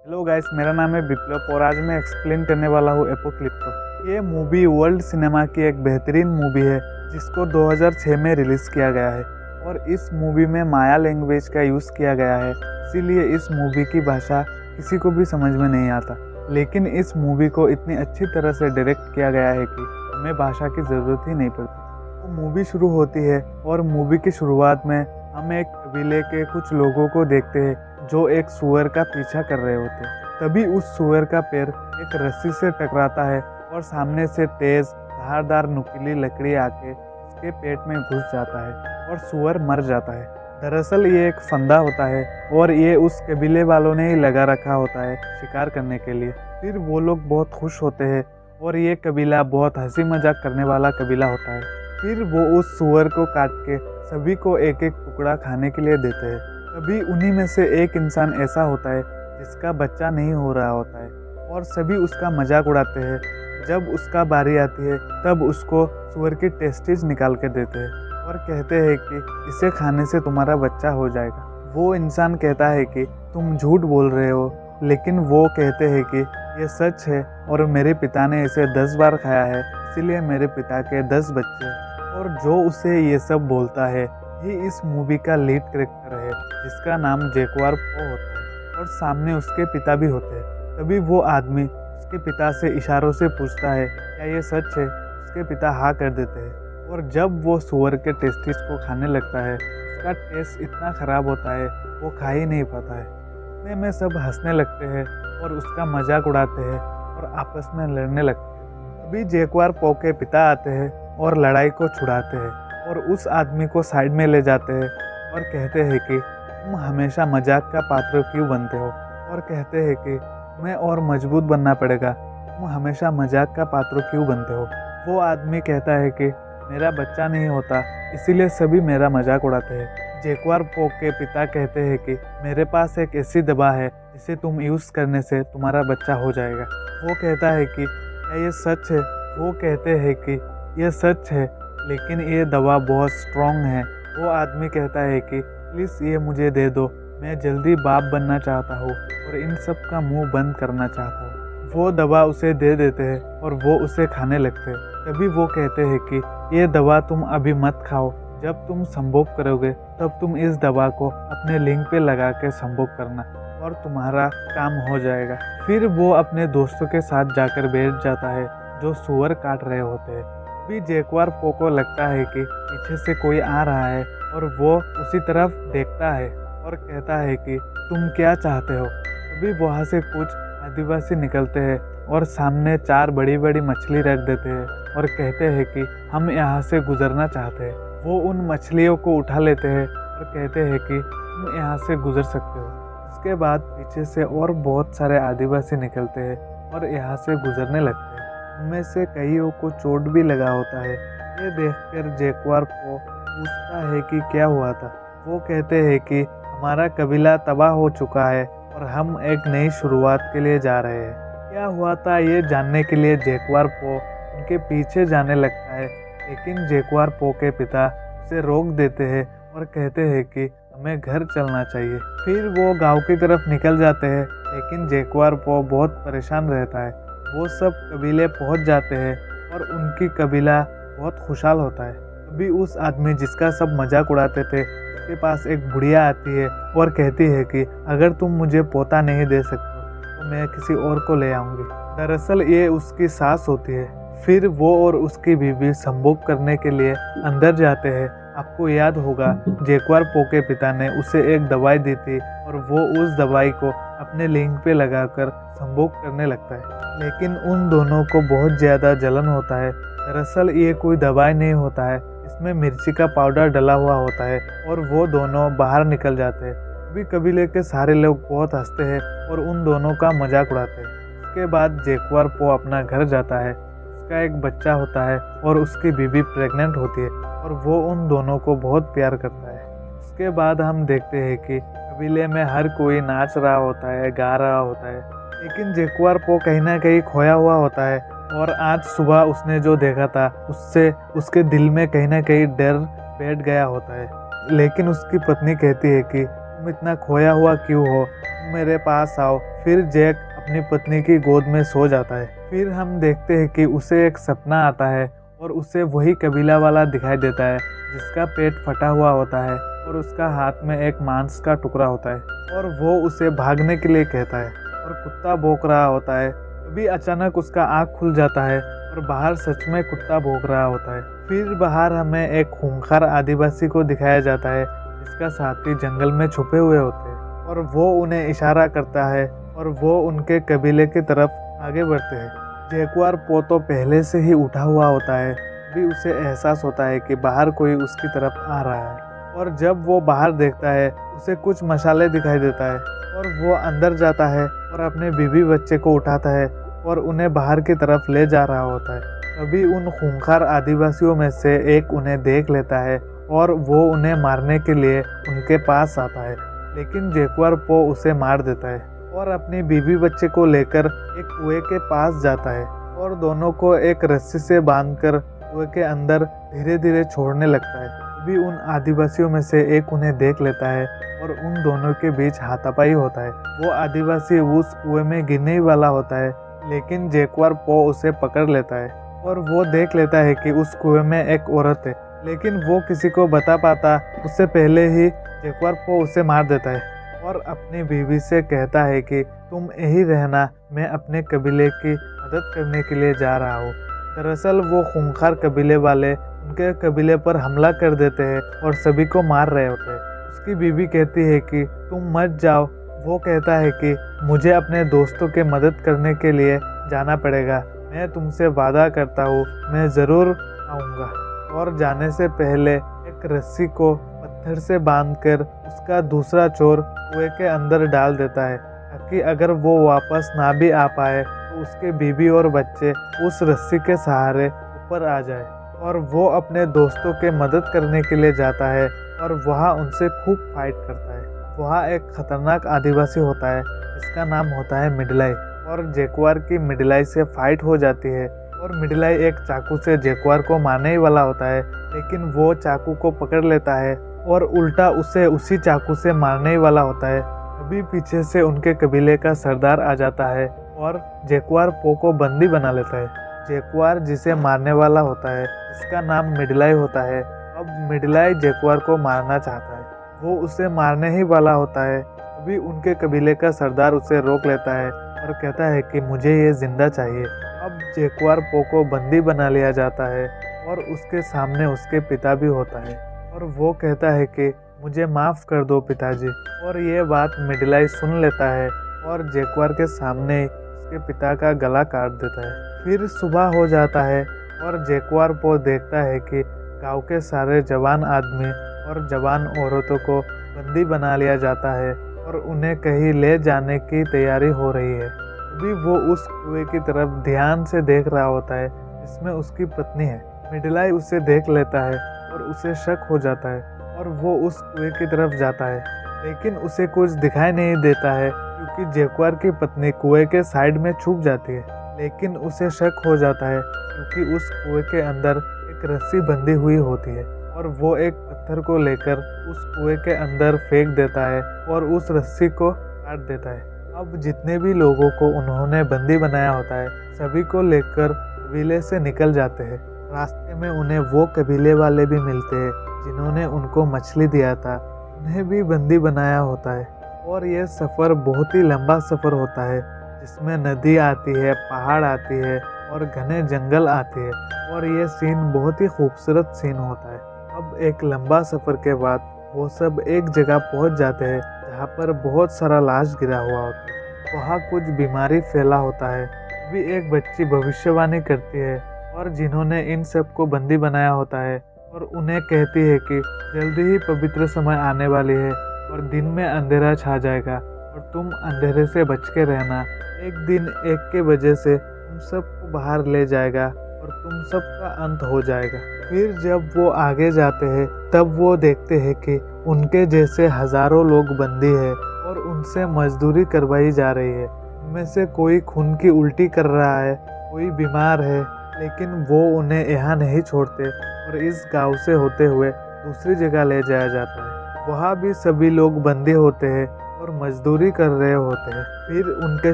Hello guys, मेरा नाम है विप्लव और आज मैं एक्सप्लेन करने वाला हूँ एपोक्लिप्टो। ये मूवी वर्ल्ड सिनेमा की एक बेहतरीन मूवी है जिसको 2006 में रिलीज़ किया गया है और इस मूवी में माया लैंग्वेज का यूज़ किया गया है, इसीलिए इस मूवी की भाषा किसी को भी समझ में नहीं आता। लेकिन इस मूवी को इतनी अच्छी तरह से डायरेक्ट किया गया है कि हमें भाषा की ज़रूरत ही नहीं पड़ती। तो मूवी शुरू होती है और मूवी की शुरुआत में हम एक कबीले के कुछ लोगों को देखते हैं जो एक सूअर का पीछा कर रहे होते हैं। तभी उस सूअर का पैर एक रस्सी से टकराता है और सामने से तेज धारदार नुकीली लकड़ी आके उसके पेट में घुस जाता है और सूअर मर जाता है। दरअसल ये एक फंदा होता है और ये उस कबीले वालों ने ही लगा रखा होता है शिकार करने के लिए। फिर वो लोग बहुत खुश होते हैं और ये कबीला बहुत हंसी मजाक करने वाला कबीला होता है। फिर वो उस सूअर को काट के सभी को एक एक टुकड़ा खाने के लिए देते हैं। तभी उन्हीं में से एक इंसान ऐसा होता है जिसका बच्चा नहीं हो रहा होता है और सभी उसका मजाक उड़ाते हैं। जब उसका बारी आती है तब उसको सूअर की टेस्टीज निकाल के देते हैं और कहते हैं कि इसे खाने से तुम्हारा बच्चा हो जाएगा। वो इंसान कहता है कि तुम झूठ बोल रहे हो, लेकिन वो कहते हैं कि ये सच है और मेरे पिता ने इसे 10 बार खाया है, इसीलिए मेरे पिता के 10 बच्चे हैं। और जो उसे ये सब बोलता है ये इस मूवी का लीड कैरेक्टर है जिसका नाम जैक्वार पो होता है और सामने उसके पिता भी होते हैं। तभी वो आदमी उसके पिता से इशारों से पूछता है क्या ये सच है। उसके पिता हाँ कर देते हैं और जब वो सूअर के टेस्टिस को खाने लगता है उसका टेस्ट इतना ख़राब होता है वो खा ही नहीं पाता है। इतने में सब हंसने लगते हैं और उसका मजाक उड़ाते हैं और आपस में लड़ने लगते हैं। तभी जैक्वार पो के पिता आते हैं और लड़ाई को छुड़ाते हैं और उस आदमी को साइड में ले जाते हैं और कहते हैं कि तुम हमेशा मजाक का पात्र क्यों बनते हो, और कहते हैं कि तुम्हें और मजबूत बनना पड़ेगा, तुम हमेशा मजाक का पात्र क्यों बनते हो। वो आदमी कहता है कि मेरा बच्चा नहीं होता इसीलिए सभी मेरा मजाक उड़ाते हैं। जैक्वार पो के पिता कहते हैं कि मेरे पास एक ऐसी दवा है जिसे तुम यूज़ करने से तुम्हारा बच्चा हो जाएगा। वो कहता है कि क्या ये सच है। वो कहते हैं कि यह सच है लेकिन ये दवा बहुत स्ट्रॉन्ग है। वो आदमी कहता है कि प्लीज़ ये मुझे दे दो, मैं जल्दी बाप बनना चाहता हूँ और इन सब का मुंह बंद करना चाहता हूँ। वो दवा उसे दे देते हैं और वो उसे खाने लगते हैं। तभी वो कहते हैं कि ये दवा तुम अभी मत खाओ, जब तुम संभोग करोगे तब तुम इस दवा को अपने लिंग पे लगा के संभोग करना और तुम्हारा काम हो जाएगा। फिर वो अपने दोस्तों के साथ जाकर बैठ जाता है जो सूअर काट रहे होते हैं। भी जैक्वार पो को लगता है कि पीछे से कोई आ रहा है और वो उसी तरफ देखता है और कहता है कि तुम क्या चाहते हो। तभी वहाँ से कुछ आदिवासी निकलते हैं और सामने 4 बड़ी बड़ी मछली रख देते हैं और कहते हैं कि हम यहाँ से गुजरना चाहते हैं। वो उन मछलियों को उठा लेते हैं और कहते हैं कि तुम यहाँ से गुजर सकते हो। उसके बाद पीछे से और बहुत सारे आदिवासी निकलते हैं और यहाँ से गुजरने लगते हैं। उनमें से कईयों को चोट भी लगा होता है। ये देखकर जैक्वार पो पूछता है कि क्या हुआ था। वो कहते हैं कि हमारा कबीला तबाह हो चुका है और हम एक नई शुरुआत के लिए जा रहे हैं। क्या हुआ था ये जानने के लिए जैक्वार पो उनके पीछे जाने लगता है, लेकिन जैक्वार पो के पिता उसे रोक देते हैं और कहते हैं कि हमें घर चलना चाहिए। फिर वो गांव की तरफ निकल जाते हैं, लेकिन जैक्वार पो बहुत परेशान रहता है। वो सब कबीले पहुंच जाते हैं और उनकी कबीला बहुत खुशहाल होता है। तभी उस आदमी जिसका सब मजाक उड़ाते थे उसके पास एक बुढ़िया आती है और कहती है कि अगर तुम मुझे पोता नहीं दे सकते तो मैं किसी और को ले आऊँगी। दरअसल ये उसकी सास होती है। फिर वो और उसकी बीवी संभोग करने के लिए अंदर जाते हैं। आपको याद होगा जैक्वार पो के पिता ने उसे एक दवाई दी थी और वो उस दवाई को अपने लिंग पे लगाकर संभोग करने लगता है, लेकिन उन दोनों को बहुत ज़्यादा जलन होता है। दरअसल ये कोई दवाई नहीं होता है, इसमें मिर्ची का पाउडर डला हुआ होता है और वो दोनों बाहर निकल जाते हैं। अभी कबीले के सारे लोग बहुत हंसते हैं और उन दोनों का मजाक उड़ाते हैं। उसके बाद जैक्वार पो अपना घर जाता है। उसका एक बच्चा होता है और उसकी बीवी प्रेग्नेंट होती है और वो उन दोनों को बहुत प्यार करता है। उसके बाद हम देखते हैं कि कबीले में हर कोई नाच रहा होता है, गा रहा होता है, लेकिन जैक्वार पो कहीं ना कहीं खोया हुआ होता है और आज सुबह उसने जो देखा था उससे उसके दिल में कहीं ना कहीं डर बैठ गया होता है। लेकिन उसकी पत्नी कहती है कि तुम इतना खोया हुआ क्यों हो, तुम मेरे पास आओ। फिर जैक अपनी पत्नी की गोद में सो जाता है। फिर हम देखते हैं कि उसे एक सपना आता है और उसे वही कबीला वाला दिखाई देता है जिसका पेट फटा हुआ होता है और उसका हाथ में एक मांस का टुकड़ा होता है और वो उसे भागने के लिए कहता है और कुत्ता भौंक रहा होता है। तभी अचानक उसका आँख खुल जाता है और बाहर सच में कुत्ता भौंक रहा होता है। फिर बाहर हमें एक खूंखार आदिवासी को दिखाया जाता है जिसका साथी जंगल में छुपे हुए होते हैं और वो उन्हें इशारा करता है और वो उनके कबीले की तरफ आगे बढ़ते हैं। जैकुआर पो तो पहले से ही उठा हुआ होता है, भी उसे एहसास होता है कि बाहर कोई उसकी तरफ आ रहा है और जब वो बाहर देखता है उसे कुछ मशाले दिखाई देता है और वो अंदर जाता है और अपने बीवी बच्चे को उठाता है और उन्हें बाहर की तरफ ले जा रहा होता है। तभी उन खूंखार आदिवासियों में से एक उन्हें देख लेता है और वो उन्हें मारने के लिए उनके पास आता है, लेकिन जैकुआर पो उसे मार देता है और अपनी बीवी बच्चे को लेकर एक कुएं के पास जाता है और दोनों को एक रस्सी से बांधकर कुएं के अंदर धीरे धीरे छोड़ने लगता है। तभी उन आदिवासियों में से एक उन्हें देख लेता है और उन दोनों के बीच हाथापाई होता है। वो आदिवासी उस कुएं में गिरने ही वाला होता है, लेकिन जैकुआर पो उसे पकड़ लेता है और वो देख लेता है कि उस कुएं में एक औरत है, लेकिन वो किसी को बता पाता उससे पहले ही जैकुआर पो उसे मार देता है और अपनी बीवी से कहता है कि तुम यही रहना, मैं अपने कबीले की मदद करने के लिए जा रहा हूँ। दरअसल वो खूंखार कबीले वाले उनके कबीले पर हमला कर देते हैं और सभी को मार रहे होते हैं। उसकी बीवी कहती है कि तुम मत जाओ। वो कहता है कि मुझे अपने दोस्तों के मदद करने के लिए जाना पड़ेगा, मैं तुमसे वादा करता हूँ मैं ज़रूर आऊँगा। और जाने से पहले एक रस्सी को पत्थर से बांधकर उसका दूसरा छोर कुएं के अंदर डाल देता है ताकि अगर वो वापस ना भी आ पाए तो उसके बीवी और बच्चे उस रस्सी के सहारे ऊपर आ जाए। और वो अपने दोस्तों के मदद करने के लिए जाता है और वहाँ उनसे खूब फाइट करता है। वहाँ एक खतरनाक आदिवासी होता है जिसका नाम होता है मिडलाई और जैकुआर की मिडलाई से फाइट हो जाती है और मिडलाई एक चाकू से जैकुआर को मारने ही वाला होता है, लेकिन वो चाकू को पकड़ लेता है और उल्टा उसे उसी चाकू से मारने ही वाला होता है। अभी पीछे से उनके कबीले का सरदार आ जाता है और जैकुआर पो को बंदी बना लेता है। जैकुआर जिसे मारने वाला होता है जिसका नाम मिडलाई होता है, अब मिडलाई जैकुआर को मारना चाहता है। वो उसे मारने ही वाला होता है, अभी उनके कबीले का सरदार उसे रोक लेता है और कहता है कि मुझे ये जिंदा चाहिए। अब जैकुआर पो को बंदी बना लिया जाता है और उसके सामने उसके पिता भी होता है और वो कहता है कि मुझे माफ़ कर दो पिताजी। और ये बात मिडलाई सुन लेता है और जैकुआर के सामने उसके पिता का गला काट देता है। फिर सुबह हो जाता है और जैकुआर पो देखता है कि गांव के सारे जवान आदमी और जवान औरतों को बंदी बना लिया जाता है और उन्हें कहीं ले जाने की तैयारी हो रही है। अभी वो उस कुएं की तरफ ध्यान से देख रहा होता है जिसमें उसकी पत्नी है। मिडलाई उसे देख लेता है और उसे शक हो जाता है और वो उस कुएं की तरफ जाता है, लेकिन उसे कुछ दिखाई नहीं देता है क्योंकि जैकुआर की पत्नी कुएं के साइड में छुप जाती है। लेकिन उसे शक हो जाता है क्योंकि उस कुएं के अंदर एक रस्सी बंधी हुई होती है और वो एक पत्थर को लेकर उस कुएं के अंदर फेंक देता है और उस रस्सी को काट देता है। अब जितने भी लोगों को उन्होंने बंदी बनाया होता है सभी को लेकर कबीले से निकल जाते हैं। रास्ते में उन्हें वो कबीले वाले भी मिलते हैं जिन्होंने उनको मछली दिया था, उन्हें भी बंदी बनाया होता है। और ये सफ़र बहुत ही लंबा सफ़र होता है जिसमें नदी आती है, पहाड़ आती है और घने जंगल आते हैं और ये सीन बहुत ही खूबसूरत सीन होता है। अब एक लंबा सफ़र के बाद वो सब एक जगह पहुंच जाते हैं जहाँ पर बहुत सारा लाश गिरा हुआ होता है। वहाँ कुछ बीमारी फैला होता है। अभी एक बच्ची भविष्यवाणी करती है और जिन्होंने इन सब को बंदी बनाया होता है और उन्हें कहती है कि जल्दी ही पवित्र समय आने वाली है और दिन में अंधेरा छा जाएगा और तुम अंधेरे से बच के रहना। एक दिन एक के वजह से तुम सबको बाहर ले जाएगा और तुम सबका अंत हो जाएगा। फिर जब वो आगे जाते हैं तब वो देखते हैं कि उनके जैसे हजारों लोग बंदी है और उनसे मजदूरी करवाई जा रही है। उनमें से कोई खून की उल्टी कर रहा है, कोई बीमार है, लेकिन वो उन्हें यहाँ नहीं छोड़ते और इस गांव से होते हुए दूसरी जगह ले जाया जाता है। वहाँ भी सभी लोग बंदी होते हैं और और मजदूरी कर रहे होते हैं। फिर उनके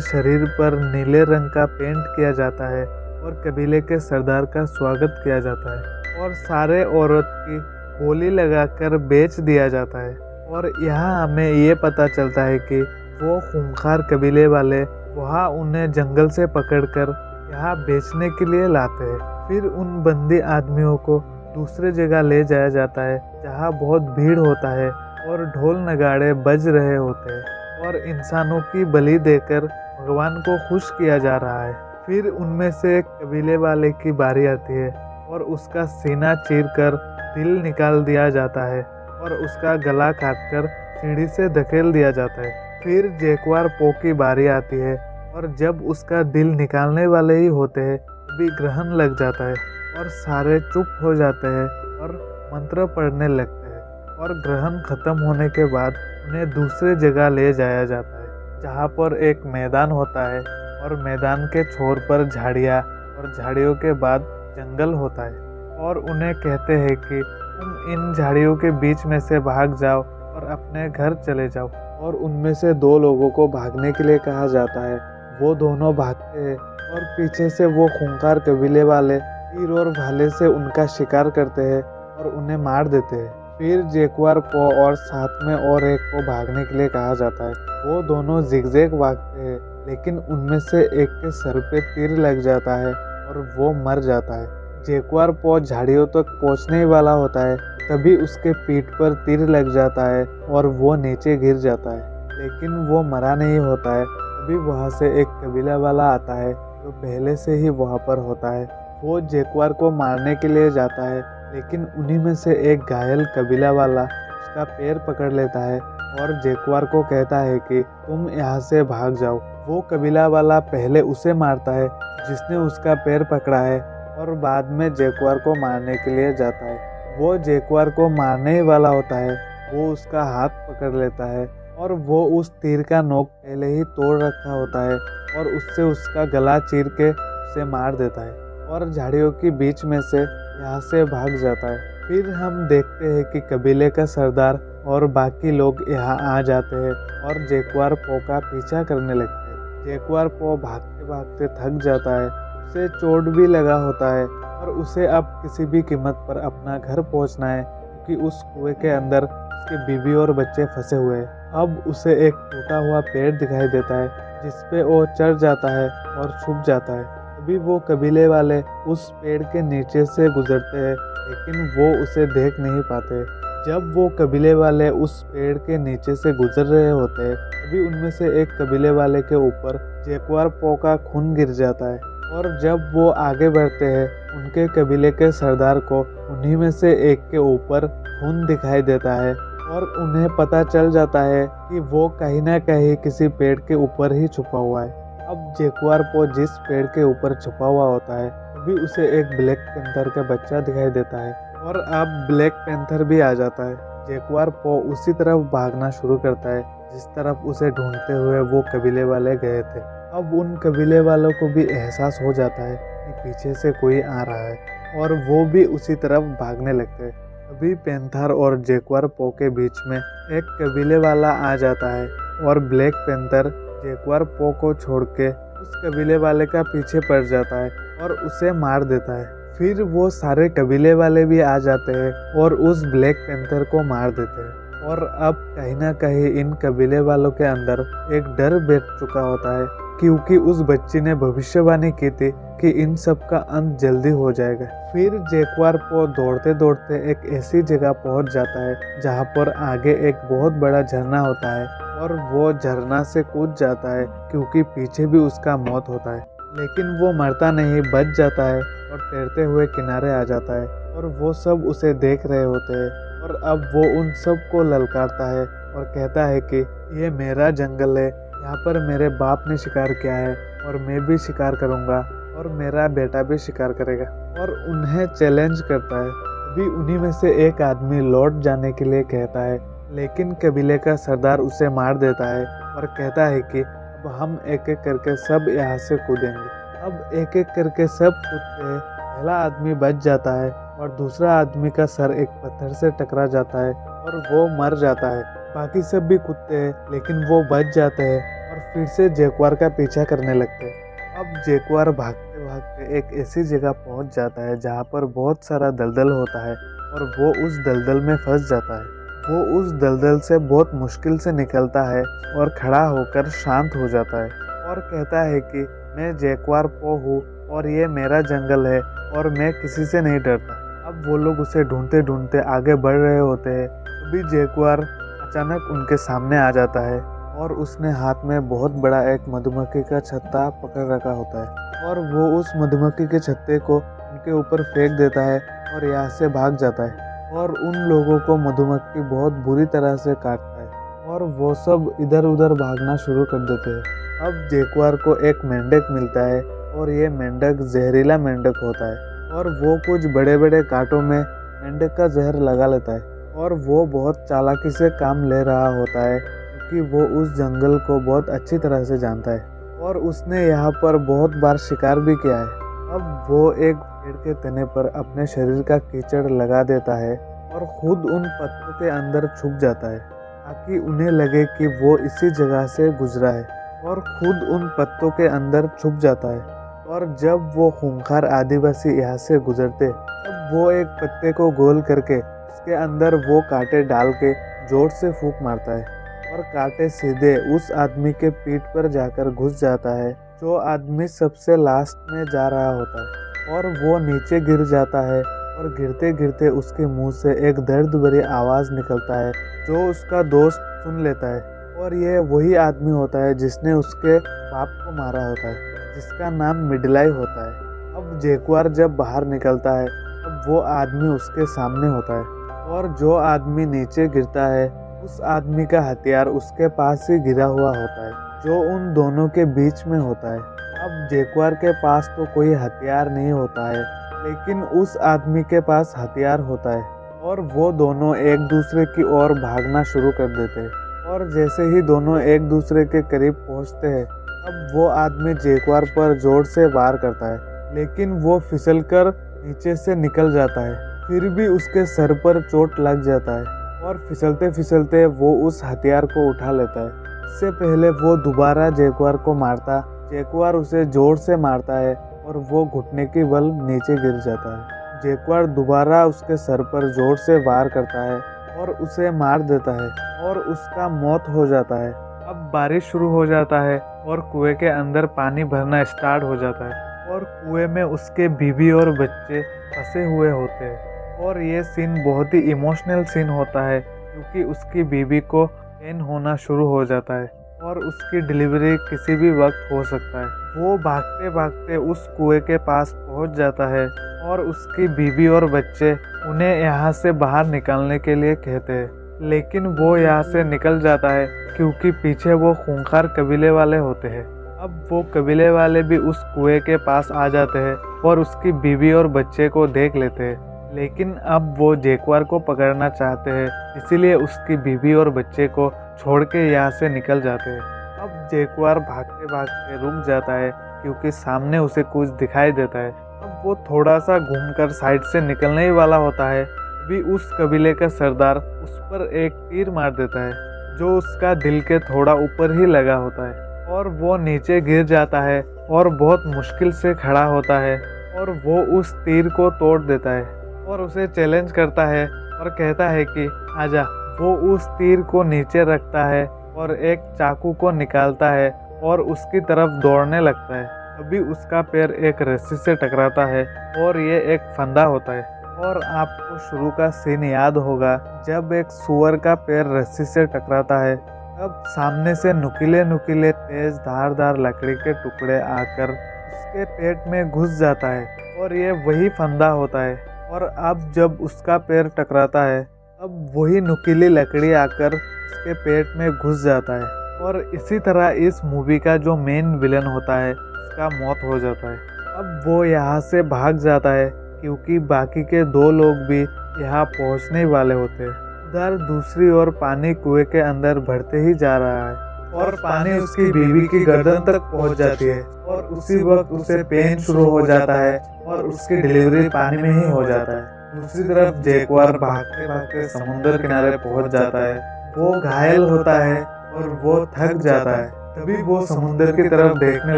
शरीर पर नीले रंग का पेंट किया जाता है और कबीले के सरदार का स्वागत किया जाता है और सारे औरत की बोली लगाकर बेच दिया जाता है। और यहाँ हमें ये पता चलता है कि वो खूंखार कबीले वाले वहाँ उन्हें जंगल से पकड़कर यहाँ बेचने के लिए लाते हैं। फिर उन बंदी आदमियों को दूसरे जगह ले जाया जाता है जहाँ बहुत भीड़ होता है और ढोल नगाड़े बज रहे होते हैं और इंसानों की बलि देकर भगवान को खुश किया जा रहा है। फिर उनमें से एक कबीले वाले की बारी आती है और उसका सीना चीरकर दिल निकाल दिया जाता है और उसका गला काटकर सीढ़ी से धकेल दिया जाता है। फिर जैक्वार पो की बारी आती है और जब उसका दिल निकालने वाले ही होते हैं तभी ग्रहण लग जाता है और सारे चुप हो जाते हैं और मंत्र पढ़ने लगते हैं और ग्रहण खत्म होने के बाद उन्हें दूसरे जगह ले जाया जाता है जहाँ पर एक मैदान होता है और मैदान के छोर पर झाड़ियाँ और झाड़ियों के बाद जंगल होता है और उन्हें कहते हैं कि तुम इन झाड़ियों के बीच में से भाग जाओ और अपने घर चले जाओ। और उनमें से 2 लोगों को भागने के लिए कहा जाता है। वो दोनों भागते हैं और पीछे से वो खूंखार कबीले वाले तीर और भाले से उनका शिकार करते हैं और उन्हें मार देते हैं। फिर जैक्वार पो और साथ में और एक को भागने के लिए कहा जाता है। वो दोनों जिगजैग भागते हैं लेकिन उनमें से एक के सर पे तीर लग जाता है और वो मर जाता है। जैक्वार पो झाड़ियों तक पहुंचने ही वाला होता है तभी उसके पीठ पर तीर लग जाता है और वो नीचे गिर जाता है, लेकिन वो मरा नहीं होता है। तभी वहाँ से एक कबीला वाला आता है जो पहले से ही वहाँ पर होता है। वो जैक्वार को मारने के लिए जाता है लेकिन उन्हीं में से एक घायल कबीला वाला उसका पैर पकड़ लेता है और जैक्वार को कहता है कि तुम यहाँ से भाग जाओ। वो कबीला वाला पहले उसे मारता है जिसने उसका पैर पकड़ा है और बाद में जैक्वार को मारने के लिए जाता है। वो जैक्वार को मारने ही वाला होता है, वो उसका हाथ पकड़ लेता है और वो उस तीर का नोक पहले ही तोड़ रखा होता है और उससे उसका गला चीर के उसे मार देता है और झाड़ियों के बीच में से यहाँ से भाग जाता है। फिर हम देखते हैं कि कबीले का सरदार और बाकी लोग यहाँ आ जाते हैं और जैक्वार पो का पीछा करने लगते हैं। जैक्वार पो भागते भागते थक जाता है, उसे चोट भी लगा होता है और उसे अब किसी भी कीमत पर अपना घर पहुंचना है क्योंकि उस कुएं के अंदर उसके बीवी और बच्चे फंसे हुए हैं। अब उसे एक टूटा हुआ पेड़ दिखाई देता है जिस पे वो चढ़ जाता है और छुप जाता है। तभी वो कबीले वाले उस पेड़ के नीचे से गुजरते हैं लेकिन वो उसे देख नहीं पाते। जब वो कबीले वाले उस पेड़ के नीचे से गुजर रहे होते हैं तभी उनमें से एक कबीले वाले के ऊपर जैक्वार पो का खून गिर जाता है और जब वो आगे बढ़ते हैं उनके कबीले के सरदार को उन्हीं में से एक के ऊपर खून दिखाई देता है और उन्हें पता चल जाता है कि वो कहीं ना कहीं किसी पेड़ के ऊपर ही छुपा हुआ है। अब जैक्वार पो जिस पेड़ के ऊपर छुपा हुआ होता है तभी उसे एक ब्लैक पैंथर का बच्चा दिखाई देता है और अब ब्लैक पैंथर भी आ जाता है। जैक्वार पो उसी तरफ भागना शुरू करता है जिस तरफ उसे ढूंढते हुए वो कबीले वाले गए थे। अब उन कबीले वालों को भी एहसास हो जाता है कि पीछे से कोई आ रहा है और वो भी उसी तरफ भागने लगते हैं। अभी पैंथर और जैक्वार पो के बीच में एक कबीले वाला आ जाता है और ब्लैक पैंथर जैक्वार पो को छोड़ के उस कबीले वाले का पीछे पड़ जाता है और उसे मार देता है। फिर वो सारे कबीले वाले भी आ जाते हैं और उस ब्लैक पैंथर को मार देते हैं और अब कहीं ना कहीं इन कबीले वालों के अंदर एक डर बैठ चुका होता है क्योंकि उस बच्ची ने भविष्यवाणी की थी कि इन सब का अंत जल्दी हो जाएगा। फिर जैक्वार पो दौड़ते दौड़ते एक ऐसी जगह पहुंच जाता है जहां पर आगे एक बहुत बड़ा झरना होता है और वो झरना से कूद जाता है क्योंकि पीछे भी उसका मौत होता है, लेकिन वो मरता नहीं, बच जाता है और तैरते हुए किनारे आ जाता है और वो सब उसे देख रहे होते हैं और अब वो उन सब को ललकारता है और कहता है कि ये मेरा जंगल है, यहाँ पर मेरे बाप ने शिकार किया है और मैं भी शिकार करूँगा और मेरा बेटा भी शिकार करेगा और उन्हें चैलेंज करता है। अभी उन्हीं में से एक आदमी लौट जाने के लिए कहता है लेकिन कबीले का सरदार उसे मार देता है और कहता है कि अब हम एक एक करके सब यहाँ से कूदेंगे। अब एक एक करके सब कूदते हैं। पहला आदमी बच जाता है और दूसरा आदमी का सर एक पत्थर से टकरा जाता है और वो मर जाता है। बाकी सब भी कूदते हैं लेकिन वो बच जाते हैं और फिर से जैगुआर का पीछा करने लगते हैं। अब जैगुआर भागते भागते एक ऐसी जगह पहुंच जाता है जहां पर बहुत सारा दलदल होता है और वो उस दलदल में फंस जाता है। वो उस दलदल से बहुत मुश्किल से निकलता है और खड़ा होकर शांत हो जाता है और कहता है कि मैं जैगुआर पो हूँ और ये मेरा जंगल है और मैं किसी से नहीं डरता। अब वो लोग उसे ढूंढते ढूंढते आगे बढ़ रहे होते हैं, तभी जैगुआर अचानक उनके सामने आ जाता है और उसने हाथ में बहुत बड़ा एक मधुमक्खी का छत्ता पकड़ रखा होता है और वो उस मधुमक्खी के छत्ते को उनके ऊपर फेंक देता है और यहाँ से भाग जाता है और उन लोगों को मधुमक्खी बहुत बुरी तरह से काटता है और वो सब इधर उधर भागना शुरू कर देते हैं। अब जैगुआर को एक मेंढक मिलता है और ये मेंढक जहरीला मेंढक होता है और वो कुछ बड़े बड़े कांटों में मेंढक का जहर लगा लेता है और वो बहुत चालाकी से काम ले रहा होता है क्योंकि वो उस जंगल को बहुत अच्छी तरह से जानता है और उसने यहाँ पर बहुत बार शिकार भी किया है। अब वो एक पेड़ के तने पर अपने शरीर का कीचड़ लगा देता है और खुद उन पत्तों के अंदर छुप जाता है ताकि उन्हें लगे कि वो इसी जगह से गुजरा है और खुद उन पत्तों के अंदर छुप जाता है। और जब वो खूंखार आदिवासी यहाँ से गुजरते तब वो एक पत्ते को गोल करके उसके अंदर वो कांटे डाल के जोर से फूंक मारता है और कांटे सीधे उस आदमी के पीठ पर जाकर घुस जाता है जो आदमी सबसे लास्ट में जा रहा होता है और वो नीचे गिर जाता है और गिरते गिरते उसके मुंह से एक दर्द भरी आवाज़ निकलता है जो उसका दोस्त सुन लेता है और ये वही आदमी होता है जिसने उसके बाप को मारा होता है जिसका नाम मिडलाई होता है। अब जैगुआर जब बाहर निकलता है तब वो आदमी उसके सामने होता है और जो आदमी नीचे गिरता है उस आदमी का हथियार उसके पास ही गिरा हुआ होता है जो उन दोनों के बीच में होता है। अब जैगुआर के पास तो कोई हथियार नहीं होता है लेकिन उस आदमी के पास हथियार होता है और वो दोनों एक दूसरे की ओर भागना शुरू कर देते हैं और जैसे ही दोनों एक दूसरे के करीब पहुंचते हैं अब वो आदमी जैगुआर पर जोर से वार करता है लेकिन वो फिसलकर नीचे से निकल जाता है। फिर भी उसके सर पर चोट लग जाता है और फिसलते फिसलते वो उस हथियार को उठा लेता है। इससे पहले वो दोबारा जैगुआर को मारता, जैगुआर उसे जोर से मारता है और वो घुटने के बल नीचे गिर जाता है। जैगुआर दोबारा उसके सर पर जोर से वार करता है और उसे मार देता है और उसका मौत हो जाता है। अब बारिश शुरू हो जाता है और कुएं के अंदर पानी भरना स्टार्ट हो जाता है और कुएं में उसके बीवी और बच्चे फंसे हुए होते हैं और ये सीन बहुत ही इमोशनल सीन होता है क्योंकि उसकी बीवी को पेन होना शुरू हो जाता है और उसकी डिलीवरी किसी भी वक्त हो सकता है। वो भागते भागते उस कुएं के पास पहुंच जाता है और उसकी बीवी और बच्चे उन्हें यहाँ से बाहर निकलने के लिए कहते हैं लेकिन वो यहाँ से निकल जाता है क्योंकि पीछे वो खूंखार कबीले वाले होते हैं। अब वो कबीले वाले भी उस कुएं के पास आ जाते हैं और उसकी बीवी और बच्चे को देख लेते हैं लेकिन अब वो जैगुआर को पकड़ना चाहते हैं इसीलिए उसकी बीवी और बच्चे को छोड़ के यहाँ से निकल जाते हैं। अब जैगुआर भागते भागते रुक जाता है क्योंकि सामने उसे कुछ दिखाई देता है। अब वो थोड़ा सा घूमकर साइड से निकलने ही वाला होता है तभी उस कबीले का सरदार उस पर एक तीर मार देता है जो उसका दिल के थोड़ा ऊपर ही लगा होता है और वो नीचे गिर जाता है और बहुत मुश्किल से खड़ा होता है और वो उस तीर को तोड़ देता है और उसे चैलेंज करता है और कहता है कि आजा। वो उस तीर को नीचे रखता है और एक चाकू को निकालता है और उसकी तरफ दौड़ने लगता है। तभी उसका पैर एक रस्सी से टकराता है और ये एक फंदा होता है। और आपको शुरू का सीन याद होगा जब एक सूअर का पैर रस्सी से टकराता है तब सामने से नुकीले नुकीले तेज धारदार लकड़ी के टुकड़े आकर उसके पेट में घुस जाता है और ये वही फंदा होता है। और अब जब उसका पैर टकराता है तब वही नुकीली लकड़ी आकर उसके पेट में घुस जाता है और इसी तरह इस मूवी का जो मेन विलन होता है उसका मौत हो जाता है। अब वो यहाँ से भाग जाता है क्योंकि बाकी के दो लोग भी यहाँ पहुँचने वाले होते हैं। उधर दूसरी ओर पानी कुएं के अंदर बढ़ते ही जा रहा है और पानी उसकी बीवी की गर्दन तक पहुंच जाती है और उसी वक्त उसे पेन शुरू हो जाता है और उसकी डिलीवरी पानी में ही हो जाता है। दूसरी तरफ जैगुआर भागते भागते समुद्र किनारे पहुंच जाता है। वो घायल होता है और वो थक जाता है। तभी वो समुद्र की तरफ देखने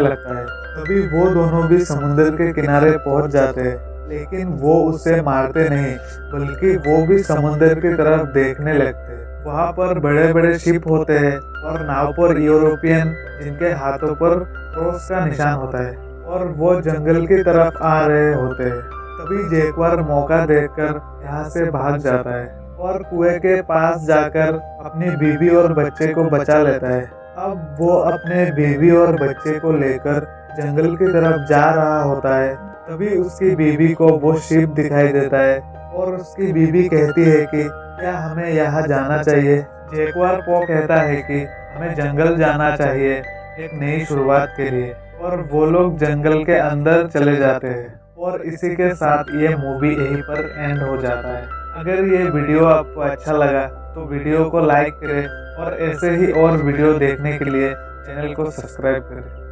लगता है। तभी वो दोनों भी समुद्र के किनारे पहुंच जाते हैं, लेकिन वो उसे मारते नहीं, बल्कि वो भी समुद्र की तरफ देखने लगते हैं। वहाँ पर बड़े बड़े शिप होते हैं और नाव पर यूरोपियन, जिनके हाथों पर क्रॉस का निशान होता है, और वो जंगल की तरफ आ रहे होते हैं। तभी जैकवार मौका देखकर यहाँ से भाग जाता है और कुएं के पास जाकर अपनी बीवी और बच्चे को बचा लेता है। अब वो अपने बीवी और बच्चे को लेकर जंगल की तरफ जा रहा होता है। तभी उसकी बीवी को वो शिप दिखाई देता है और उसकी बीवी कहती है कि क्या हमें यहाँ जाना चाहिए। जैकवार पो कहता है कि हमें जंगल जाना चाहिए एक नई शुरुआत के लिए, और वो लोग जंगल के अंदर चले जाते हैं। और इसी के साथ ये मूवी यहीं पर एंड हो जाता है। अगर ये वीडियो आपको अच्छा लगा तो वीडियो को लाइक करें और ऐसे ही और वीडियो देखने के लिए चैनल को सब्सक्राइब करें।